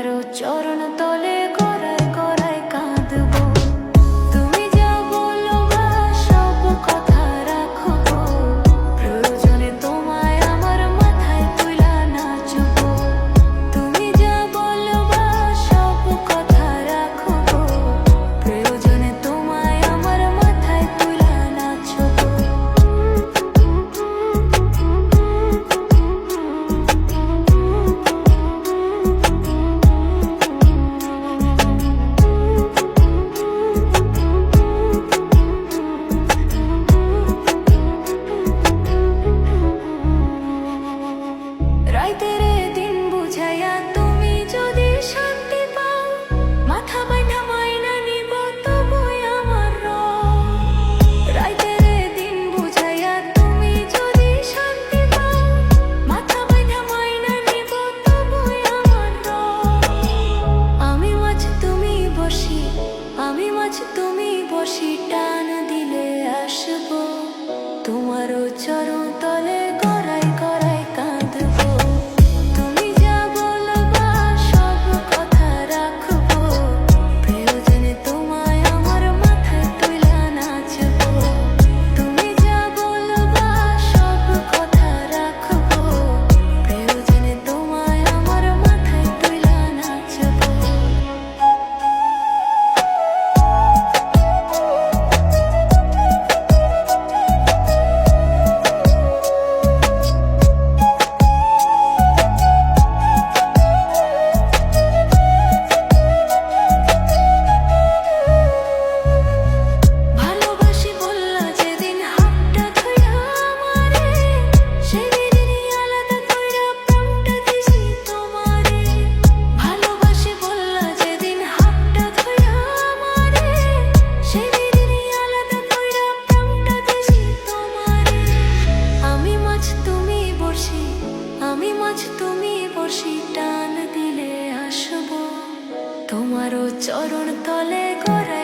তোমারও চরণ তলে গড়ায় গড়ায় কাঁদবো। তুমি যা বলবা সব কথা রাখবো, প্রয়োজনে তোমায় আমার মাথায় তুইলা নাচবো। তুমি যা বলবা সব কথা রাখবো, প্রয়োজনে তোমায় আমার মাথায় তুইলা নাচবো। রাইতের দিন বুঝাইয়া তুমি যদি শান্তি পাও, মাথা বাইন্ধা মাইনা নিব তবুই আমার রব। রাইতের দিন বুঝাইয়া তুমি যদি শান্তি পাও, মাথা বাইন্ধা মাইনা নিব তবুই আমার রব। আমি মাছ তুমি বসি, আমি মাছ তুমি বসি, টান দিলে আসবো। তোমারও চরণ তলে গড়াই গড়াই কাঁদবো। তুমি যা বলবা সব কথা রাখবো, প্রয়োজনে তোমায় আমার মাথায় তুইলা নাচবো। তুমি যা বলবা সব কথা রাখবো, প্রয়োজনে তোমায় আমার মাথায় তুইলা নাচবো। ভালোবাসি বললা যেদিন হাতটা ধইরা আমারে, সেদিনই আলাদা কইরা প্রাণটা দিছি তোমারে। ভালোবাসি বললা যেদিন হাতটা ধইরা আমারে, সেদিনই আলাদা কইরা প্রাণটা দিছি তোমারে। আমি মাছ তুমি বড়শি, আমি মাছ তুমি বড়শি, টান দিলে আসবো। তোমারও চরণ তলে গড়ায়